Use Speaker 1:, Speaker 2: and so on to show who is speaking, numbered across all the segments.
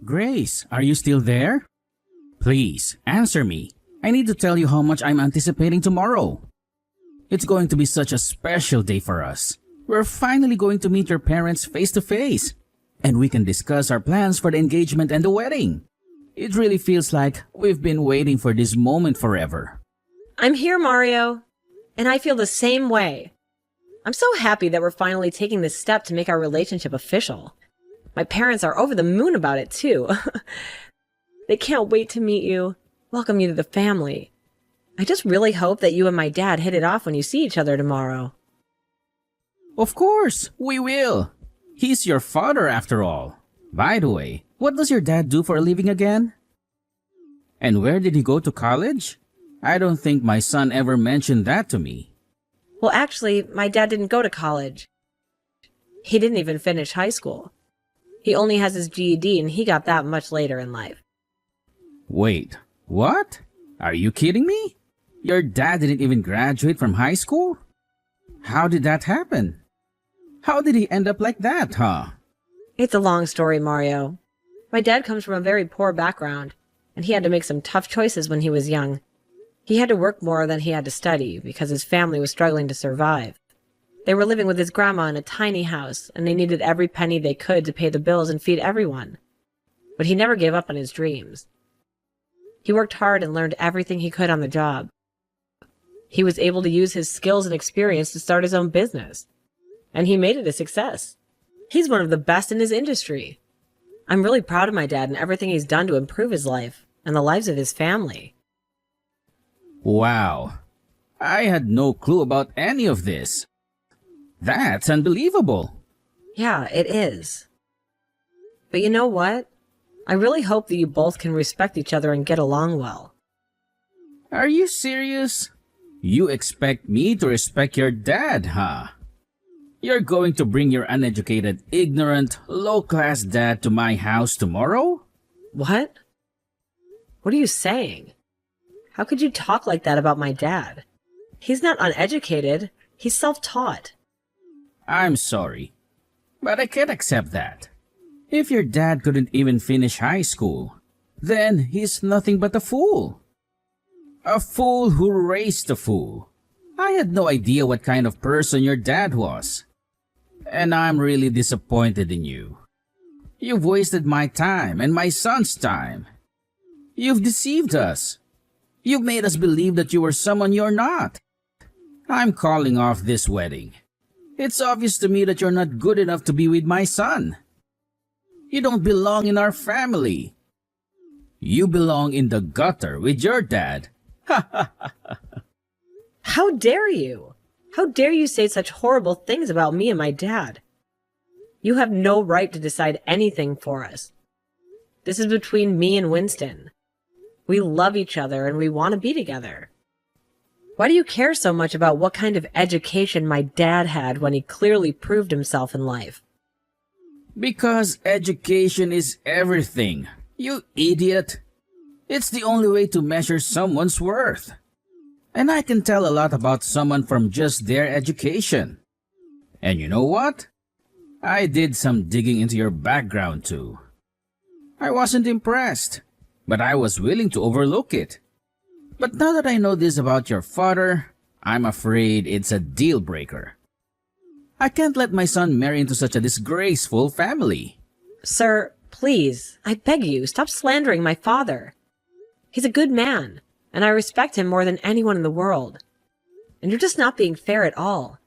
Speaker 1: Grace, are you still there? Please, answer me. I need to tell you how much I'm anticipating tomorrow. It's going to be such a special day for us. We're finally going to meet your parents face to face, and we can discuss our plans for the engagement and the wedding. It really feels like we've been waiting for this moment forever.
Speaker 2: I'm here, Mario, and I feel the same way. I'm so happy that we're finally taking this step to make our relationship official. My parents are over the moon about it, too. They can't wait to meet you, welcome you to the family. I just really hope that you and my dad hit it off when you see each other tomorrow.
Speaker 1: Of course, we will. He's your father after all. By the way, what does your dad do for a living again? And where did he go to college? I don't think my son ever mentioned that to me.
Speaker 2: Well, actually, my dad didn't go to college. He didn't even finish high school. He only has his GED, and he got that much later in life.
Speaker 1: Wait, what? Are you kidding me? Your dad didn't even graduate from high school? How did that happen? How did he end up like that, huh?
Speaker 2: It's a long story, Mario. My dad comes from a very poor background, and he had to make some tough choices when he was young. He had to work more than he had to study because his family was struggling to survive. They were living with his grandma in a tiny house, and they needed every penny they could to pay the bills and feed everyone. But he never gave up on his dreams. He worked hard and learned everything he could on the job. He was able to use his skills and experience to start his own business. And he made it a success. He's one of the best in his industry. I'm really proud of my dad and everything he's done to improve his life and the lives of his family.
Speaker 1: Wow. I had no clue about any of this. That's unbelievable.
Speaker 2: Yeah, it is. But you know what? I really hope that you both can respect each other and get along well.
Speaker 1: Are you serious? You expect me to respect your dad, huh? You're going to bring your uneducated, ignorant, low-class dad to my house tomorrow?
Speaker 2: What? What are you saying? How could you talk like that about my dad? He's not uneducated. He's self-taught.
Speaker 1: I'm sorry, but I can't accept that. If your dad couldn't even finish high school, then he's nothing but a fool. A fool who raised a fool. I had no idea what kind of person your dad was. And I'm really disappointed in you. You've wasted my time and my son's time. You've deceived us. You've made us believe that you were someone you're not. I'm calling off this wedding. It's obvious to me that you're not good enough to be with my son. You don't belong in our family. You belong in the gutter with your dad.
Speaker 2: How dare you? How dare you say such horrible things about me and my dad? You have no right to decide anything for us. This is between me and Winston. We love each other and we want to be together. Why do you care so much about what kind of education my dad had when he clearly proved himself in life?
Speaker 1: Because education is everything, you idiot. It's the only way to measure someone's worth. And I can tell a lot about someone from just their education. And you know what? I did some digging into your background too. I wasn't impressed, but I was willing to overlook it. But now that I know this about your father, I'm afraid it's a deal breaker. I can't let my son marry into such a disgraceful family.
Speaker 2: Sir, please, I beg you, stop slandering my father. He's a good man, and I respect him more than anyone in the world. And you're just not being fair at all.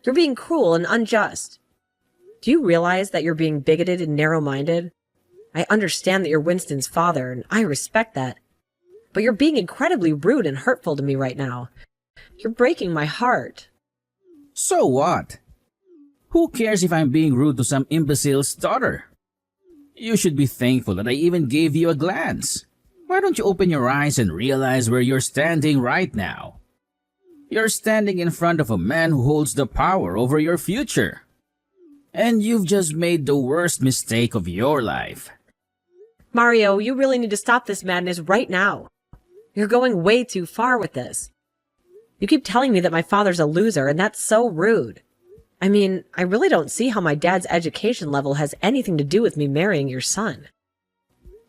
Speaker 2: You're being cruel and unjust. Do you realize that you're being bigoted and narrow-minded? I understand that you're Winston's father, and I respect that. But you're being incredibly rude and hurtful to me right now. You're breaking my heart.
Speaker 1: So what? Who cares if I'm being rude to some imbecile's daughter? You should be thankful that I even gave you a glance. Why don't you open your eyes and realize where you're standing right now? You're standing in front of a man who holds the power over your future. And you've just made the worst mistake of your life.
Speaker 2: Mario, you really need to stop this madness right now. You're going way too far with this. You keep telling me that my father's a loser, and that's so rude. I mean, I really don't see how my dad's education level has anything to do with me marrying your son.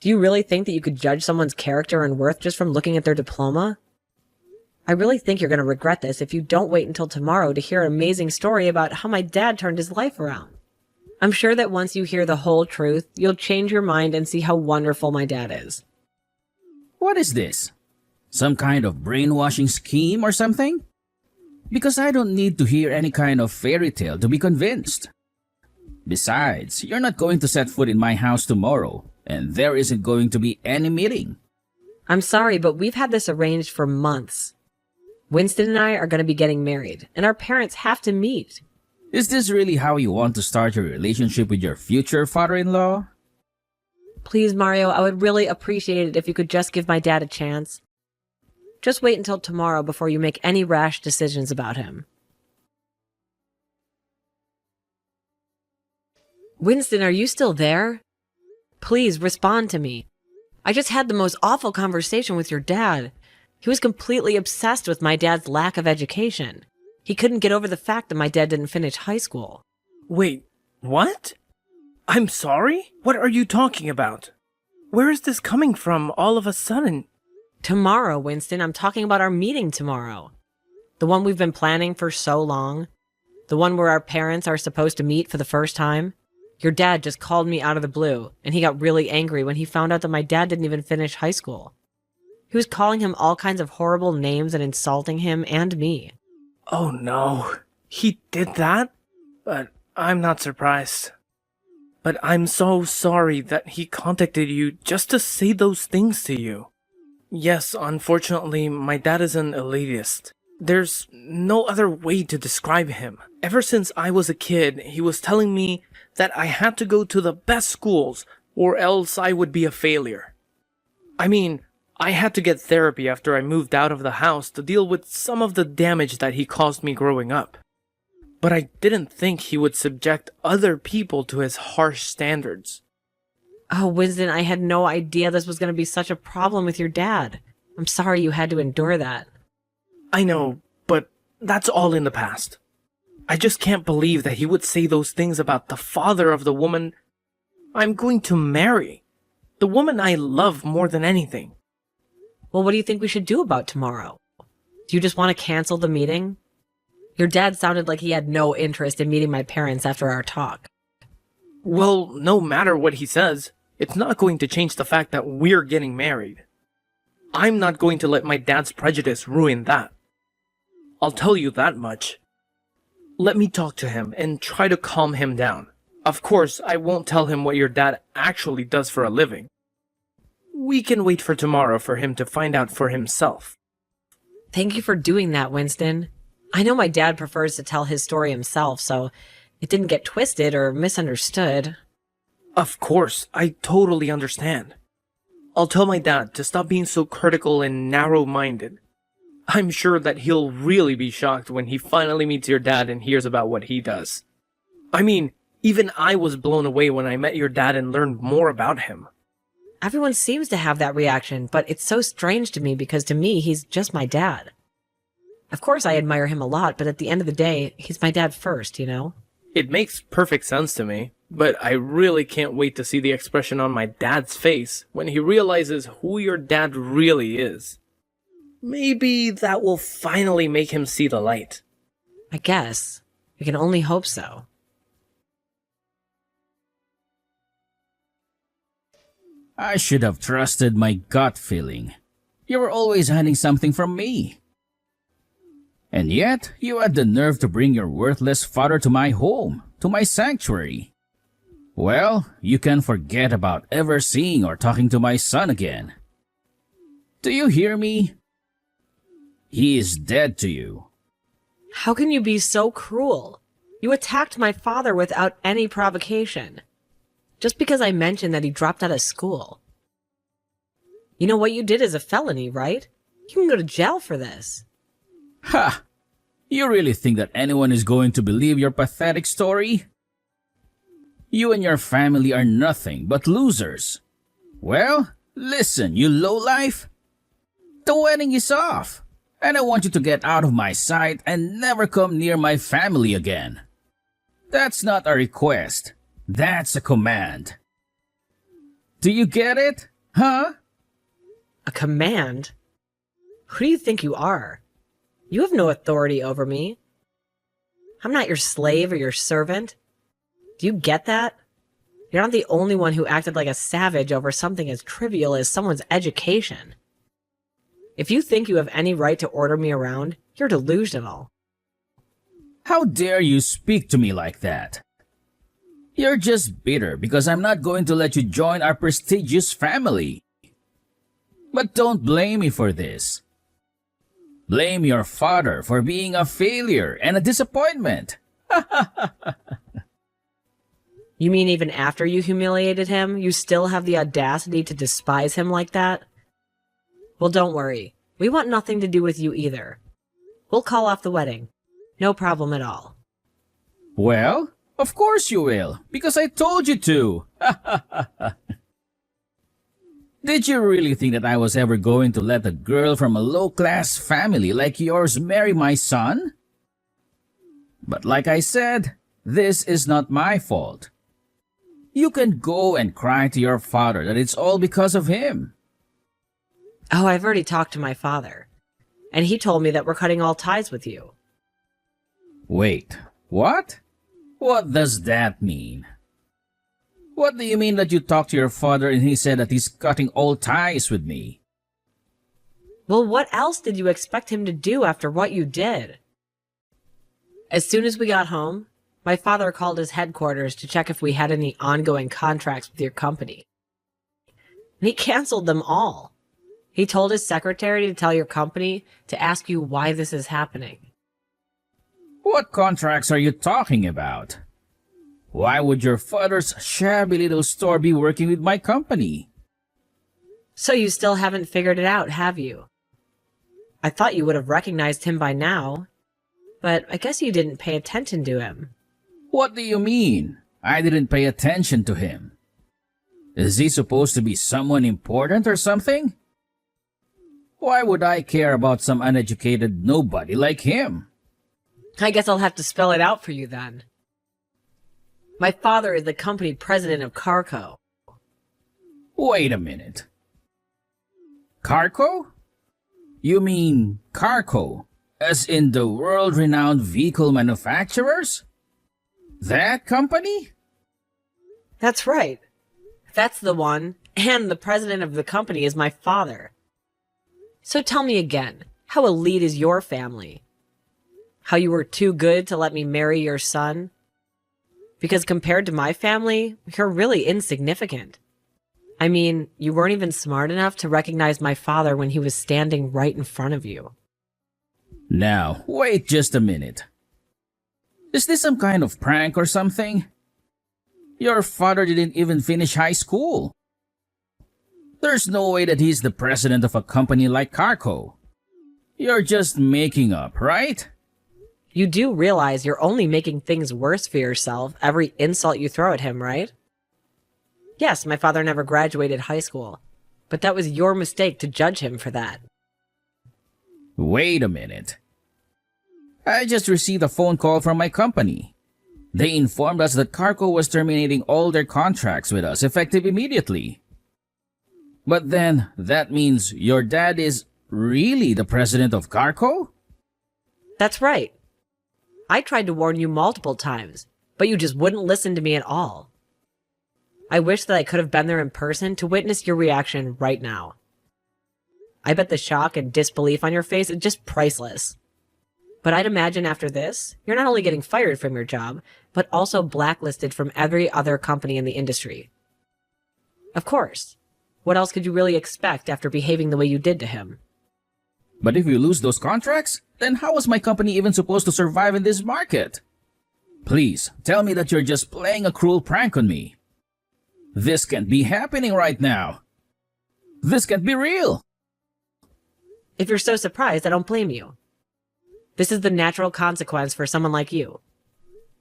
Speaker 2: Do you really think that you could judge someone's character and worth just from looking at their diploma? I really think you're going to regret this if you don't wait until tomorrow to hear an amazing story about how my dad turned his life around. I'm sure that once you hear the whole truth, you'll change your mind and see how wonderful my dad is.
Speaker 1: What is this? Some kind of brainwashing scheme or something? Because I don't need to hear any kind of fairy tale to be convinced. Besides, you're not going to set foot in my house tomorrow, and there isn't going to be any meeting.
Speaker 2: I'm sorry, but we've had this arranged for months. Winston and I are going to be getting married, and our parents have to meet.
Speaker 1: Is this really how you want to start your relationship with your future father-in-law?
Speaker 2: Please, Mario, I would really appreciate it if you could just give my dad a chance. Just wait until tomorrow before you make any rash decisions about him. Winston, are you still there? Please respond to me. I just had the most awful conversation with your dad. He was completely obsessed with my dad's lack of education. He couldn't get over the fact that my dad didn't finish high school.
Speaker 3: Wait, what? I'm sorry? What are you talking about? Where is this coming from all of a sudden?
Speaker 2: Tomorrow, Winston, I'm talking about our meeting tomorrow. The one we've been planning for so long. The one where our parents are supposed to meet for the first time. Your dad just called me out of the blue, and he got really angry when he found out that my dad didn't even finish high school. He was calling him all kinds of horrible names and insulting him and me.
Speaker 3: Oh no, he did that? But I'm not surprised. But I'm so sorry that he contacted you just to say those things to you. Yes, unfortunately, my dad is an elitist. There's no other way to describe him. Ever since I was a kid, he was telling me that I had to go to the best schools or else I would be a failure. I mean, I had to get therapy after I moved out of the house to deal with some of the damage that he caused me growing up. But I didn't think he would subject other people to his harsh standards.
Speaker 2: Oh, Winston, I had no idea this was going to be such a problem with your dad. I'm sorry you had to endure that.
Speaker 3: I know, but that's all in the past. I just can't believe that he would say those things about the father of the woman I'm going to marry. The woman I love more than anything.
Speaker 2: Well, what do you think we should do about tomorrow? Do you just want to cancel the meeting? Your dad sounded like he had no interest in meeting my parents after our talk.
Speaker 3: Well, no matter what he says, it's not going to change the fact that we're getting married. I'm not going to let my dad's prejudice ruin that. I'll tell you that much. Let me talk to him and try to calm him down. Of course, I won't tell him what your dad actually does for a living. We can wait for tomorrow for him to find out for himself.
Speaker 2: Thank you for doing that, Winston. I know my dad prefers to tell his story himself, so it didn't get twisted or misunderstood.
Speaker 3: Of course, I totally understand. I'll tell my dad to stop being so critical and narrow-minded. I'm sure that he'll really be shocked when he finally meets your dad and hears about what he does. I mean, even I was blown away when I met your dad and learned more about him.
Speaker 2: Everyone seems to have that reaction, but it's so strange to me because to me, he's just my dad. Of course I admire him a lot, but at the end of the day, he's my dad first, you know?
Speaker 3: It makes perfect sense to me, but I really can't wait to see the expression on my dad's face when he realizes who your dad really is. Maybe that will finally make him see the light.
Speaker 2: I guess. We can only hope so.
Speaker 1: I should have trusted my gut feeling. You were always hiding something from me. And yet, you had the nerve to bring your worthless father to my home, to my sanctuary. Well, you can forget about ever seeing or talking to my son again. Do you hear me? He is dead to you.
Speaker 2: How can you be so cruel? You attacked my father without any provocation. Just because I mentioned that he dropped out of school. You know what you did is a felony, right? You can go to jail for this.
Speaker 1: Ha! You really think that anyone is going to believe your pathetic story? You and your family are nothing but losers. Well, listen, you lowlife. The wedding is off, and I want you to get out of my sight and never come near my family again. That's not a request. That's a command. Do you get it? Huh?
Speaker 2: A command? Who do you think you are? You have no authority over me. I'm not your slave or your servant. Do you get that? You're not the only one who acted like a savage over something as trivial as someone's education. If you think you have any right to order me around, you're delusional.
Speaker 1: How dare you speak to me like that? You're just bitter because I'm not going to let you join our prestigious family. But don't blame me for this. Blame your father for being a failure and a disappointment.
Speaker 2: You mean even after you humiliated him, you still have the audacity to despise him like that? Well, don't worry. We want nothing to do with you either. We'll call off the wedding. No problem at all.
Speaker 1: Well, of course you will, because I told you to. Did you really think that I was ever going to let a girl from a low-class family like yours marry my son? But like I said, this is not my fault. You can go and cry to your father that it's all because of him.
Speaker 2: Oh, I've already talked to my father. And he told me that we're cutting all ties with you.
Speaker 1: Wait, what? What does that mean? What do you mean that you talked to your father and he said that he's cutting all ties with me?
Speaker 2: Well, what else did you expect him to do after what you did? As soon as we got home, my father called his headquarters to check if we had any ongoing contracts with your company. And he canceled them all. He told his secretary to tell your company to ask you why this is happening.
Speaker 1: What contracts are you talking about? Why would your father's shabby little store be working with my company?
Speaker 2: So you still haven't figured it out, have you? I thought you would have recognized him by now, but I guess you didn't pay attention to him.
Speaker 1: What do you mean? I didn't pay attention to him. Is he supposed to be someone important or something? Why would I care about some uneducated nobody like him?
Speaker 2: I guess I'll have to spell it out for you then. My father is the company president of Carco.
Speaker 1: Wait a minute. Carco? You mean Carco, as in the world-renowned vehicle manufacturers? That company?
Speaker 2: That's right. That's the one, and the president of the company is my father. So tell me again, how elite is your family? How you were too good to let me marry your son? Because compared to my family, you're really insignificant. I mean, you weren't even smart enough to recognize my father when he was standing right in front of you.
Speaker 1: Now, wait just a minute. Is this some kind of prank or something? Your father didn't even finish high school. There's no way that he's the president of a company like Carco. You're just making up, right?
Speaker 2: You do realize you're only making things worse for yourself every insult you throw at him, right? Yes, my father never graduated high school, but that was your mistake to judge him for that.
Speaker 1: Wait a minute. I just received a phone call from my company. They informed us that Carco was terminating all their contracts with us effective immediately. But then, that means your dad is really the president of Carco?
Speaker 2: That's right. I tried to warn you multiple times, but you just wouldn't listen to me at all. I wish that I could have been there in person to witness your reaction right now. I bet the shock and disbelief on your face is just priceless. But I'd imagine after this, you're not only getting fired from your job, but also blacklisted from every other company in the industry. Of course. What else could you really expect after behaving the way you did to him?
Speaker 1: But if we lose those contracts, then how is my company even supposed to survive in this market? Please, tell me that you're just playing a cruel prank on me. This can't be happening right now. This can't be real.
Speaker 2: If you're so surprised, I don't blame you. This is the natural consequence for someone like you.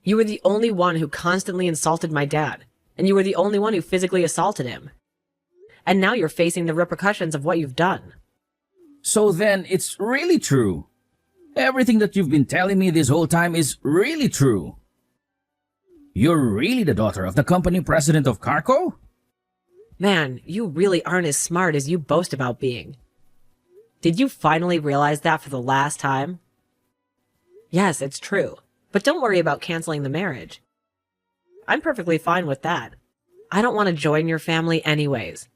Speaker 2: You were the only one who constantly insulted my dad, and you were the only one who physically assaulted him. And now you're facing the repercussions of what you've done.
Speaker 1: So then, it's really true. Everything that you've been telling me this whole time is really true. You're really the daughter of the company president of Carco?
Speaker 2: Man, you really aren't as smart as you boast about being. Did you finally realize that for the last time? Yes, it's true. But don't worry about canceling the marriage. I'm perfectly fine with that. I don't want to join your family anyways.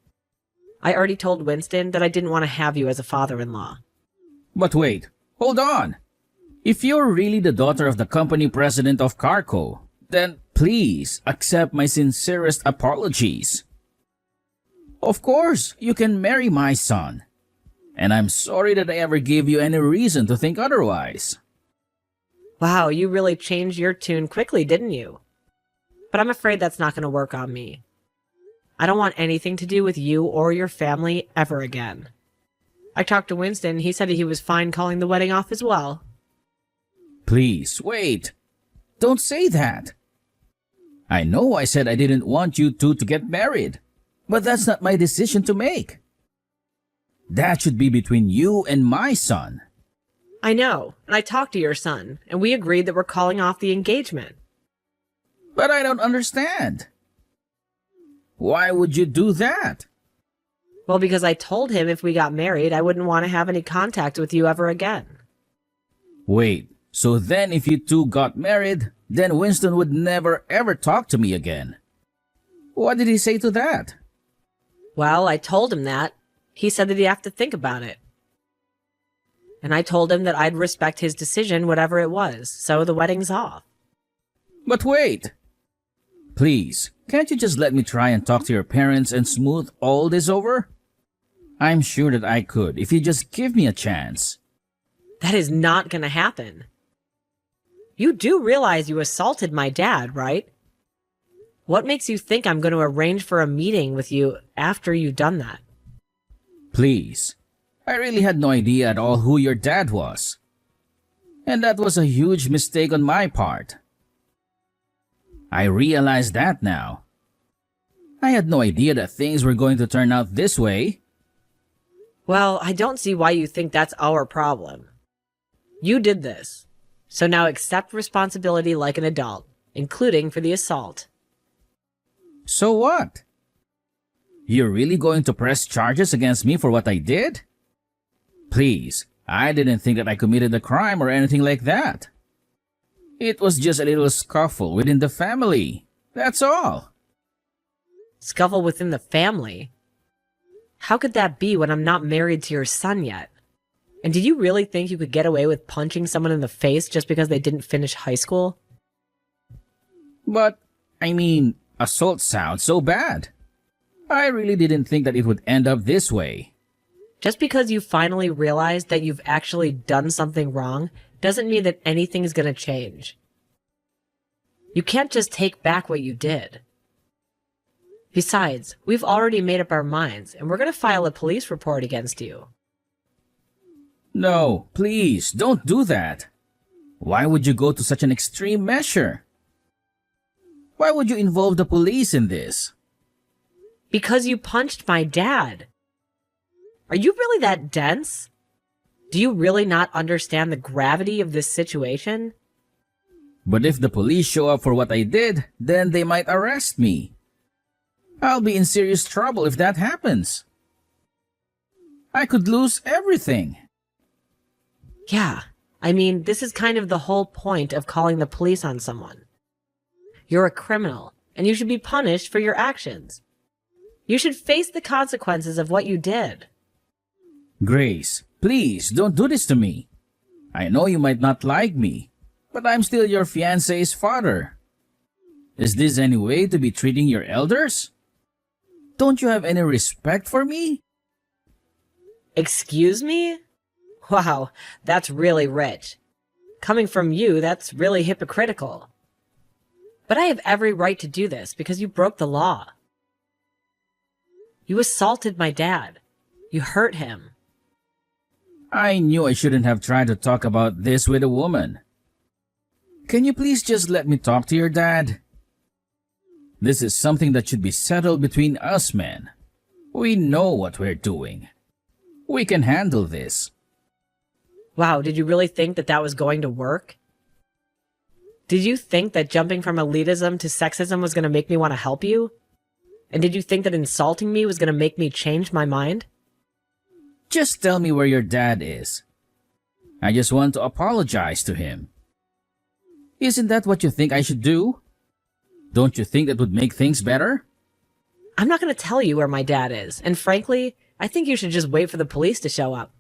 Speaker 2: I already told Winston that I didn't want to have you as a father-in-law.
Speaker 1: But wait, hold on. If you're really the daughter of the company president of Carco, then please accept my sincerest apologies. Of course, you can marry my son. And I'm sorry that I ever gave you any reason to think otherwise.
Speaker 2: Wow, you really changed your tune quickly, didn't you? But I'm afraid that's not going to work on me. I don't want anything to do with you or your family ever again. I talked to Winston, he said he was fine calling the wedding off as well.
Speaker 1: Please, wait. Don't say that. I know I said I didn't want you two to get married, but that's not my decision to make. That should be between you and my son.
Speaker 2: I know, and I talked to your son, and we agreed that we're calling off the engagement.
Speaker 1: But I don't understand. Why would you do that?
Speaker 2: Well, because I told him if we got married, I wouldn't want to have any contact with you ever again.
Speaker 1: Wait, so then if you two got married, then Winston would never ever talk to me again. What did he say to that?
Speaker 2: Well, I told him that. He said that he'd have to think about it. And I told him that I'd respect his decision, whatever it was, so the wedding's off.
Speaker 1: But wait. Please, can't you just let me try and talk to your parents and smooth all this over? I'm sure that I could if you just give me a chance.
Speaker 2: That is not going to happen. You do realize you assaulted my dad, right? What makes you think I'm going to arrange for a meeting with you after you've done that?
Speaker 1: Please. I really had no idea at all who your dad was. And that was a huge mistake on my part. I realize that now. I had no idea that things were going to turn out this way.
Speaker 2: Well, I don't see why you think that's our problem. You did this. So now accept responsibility like an adult, including for the assault.
Speaker 1: So what? You're really going to press charges against me for what I did? Please, I didn't think that I committed a crime or anything like that. It was just a little scuffle within the family. That's all.
Speaker 2: Scuffle within the family? How could that be when I'm not married to your son yet? And did you really think you could get away with punching someone in the face just because they didn't finish high school?
Speaker 1: But, I mean, assault sounds so bad. I really didn't think that it would end up this way.
Speaker 2: Just because you finally realized that you've actually done something wrong doesn't mean that anything's gonna change. You can't just take back what you did. Besides, we've already made up our minds, and we're gonna file a police report against you.
Speaker 1: No, please, don't do that. Why would you go to such an extreme measure? Why would you involve the police in this?
Speaker 2: Because you punched my dad. Are you really that dense? Do you really not understand the gravity of this situation?
Speaker 1: But if the police show up for what I did, then they might arrest me. I'll be in serious trouble if that happens. I could lose everything.
Speaker 2: Yeah, I mean, this is kind of the whole point of calling the police on someone. You're a criminal, and you should be punished for your actions. You should face the consequences of what you did.
Speaker 1: Grace, please don't do this to me. I know you might not like me, but I'm still your fiancé's father. Is this any way to be treating your elders? Don't you have any respect for me?
Speaker 2: Excuse me? Wow, that's really rich. Coming from you, that's really hypocritical. But I have every right to do this because you broke the law. You assaulted my dad. You hurt him.
Speaker 1: I knew I shouldn't have tried to talk about this with a woman. Can you please just let me talk to your dad? This is something that should be settled between us men. We know what we're doing. We can handle this.
Speaker 2: Wow, did you really think that that was going to work? Did you think that jumping from elitism to sexism was going to make me want to help you? And did you think that insulting me was going to make me change my mind?
Speaker 1: Just tell me where your dad is. I just want to apologize to him. Isn't that what you think I should do? Don't you think that would make things better?
Speaker 2: I'm not going to tell you where my dad is, and frankly, I think you should just wait for the police to show up.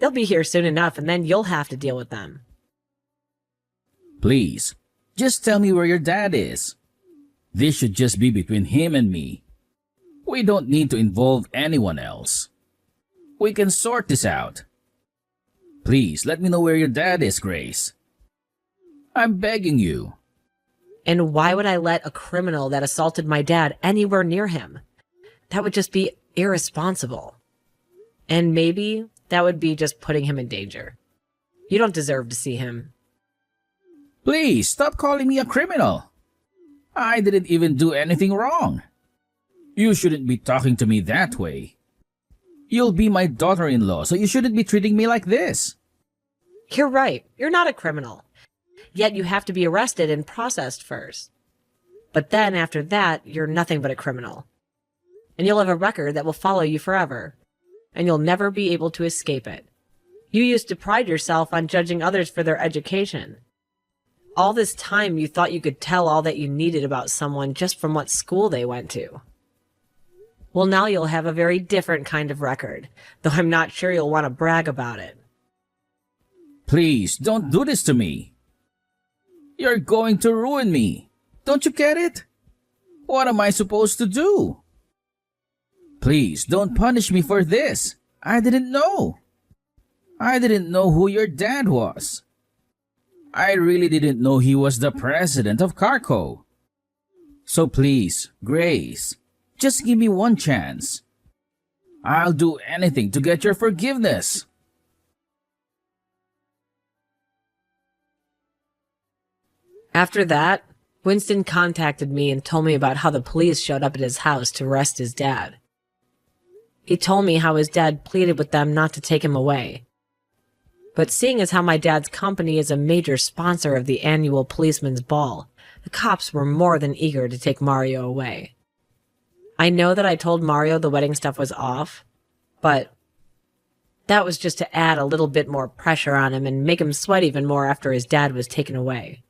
Speaker 2: They'll be here soon enough, and then you'll have to deal with them.
Speaker 1: Please, just tell me where your dad is. This should just be between him and me. We don't need to involve anyone else. We can sort this out. Please, let me know where your dad is, Grace. I'm begging you.
Speaker 2: And why would I let a criminal that assaulted my dad anywhere near him? That would just be irresponsible. And maybe that would be just putting him in danger. You don't deserve to see him.
Speaker 1: Please, stop calling me a criminal. I didn't even do anything wrong. You shouldn't be talking to me that way. You'll be my daughter-in-law, so you shouldn't be treating me like this.
Speaker 2: You're right. You're not a criminal. Yet you have to be arrested and processed first. But then after that, you're nothing but a criminal. And you'll have a record that will follow you forever. And you'll never be able to escape it. You used to pride yourself on judging others for their education. All this time you thought you could tell all that you needed about someone just from what school they went to. Well, now you'll have a very different kind of record, though I'm not sure you'll want to brag about it.
Speaker 1: Please, don't do this to me. You're going to ruin me. Don't you get it? What am I supposed to do? Please, don't punish me for this. I didn't know. I didn't know who your dad was. I really didn't know he was the president of Carco. So please, Grace, just give me one chance. I'll do anything to get your forgiveness.
Speaker 2: After that, Winston contacted me and told me about how the police showed up at his house to arrest his dad. He told me how his dad pleaded with them not to take him away. But seeing as how my dad's company is a major sponsor of the annual policeman's ball, the cops were more than eager to take Mario away. I know that I told Mario the wedding stuff was off, but that was just to add a little bit more pressure on him and make him sweat even more after his dad was taken away.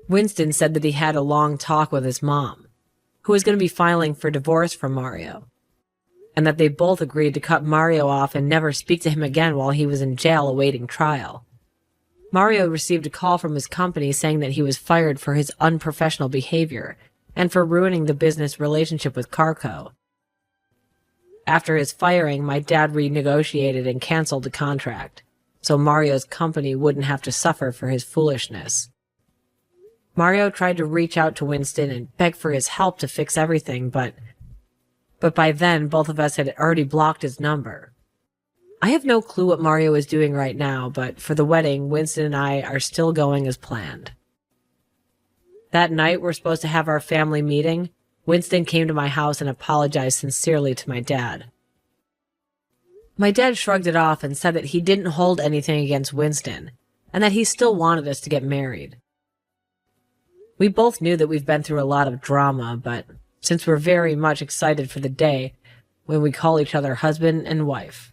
Speaker 2: Winston said that he had a long talk with his mom, who was going to be filing for divorce from Mario, and that they both agreed to cut Mario off and never speak to him again while he was in jail awaiting trial. Mario received a call from his company saying that he was fired for his unprofessional behavior and for ruining the business relationship with Carco. After his firing, my dad renegotiated and canceled the contract, so Mario's company wouldn't have to suffer for his foolishness. Mario tried to reach out to Winston and beg for his help to fix everything, but by then both of us had already blocked his number. I have no clue what Mario is doing right now, but for the wedding, Winston and I are still going as planned. That night we're supposed to have our family meeting. Winston came to my house and apologized sincerely to my dad. My dad shrugged it off and said that he didn't hold anything against Winston, and that he still wanted us to get married. We both knew that we've been through a lot of drama, but since we're very much excited for the day when we call each other husband and wife.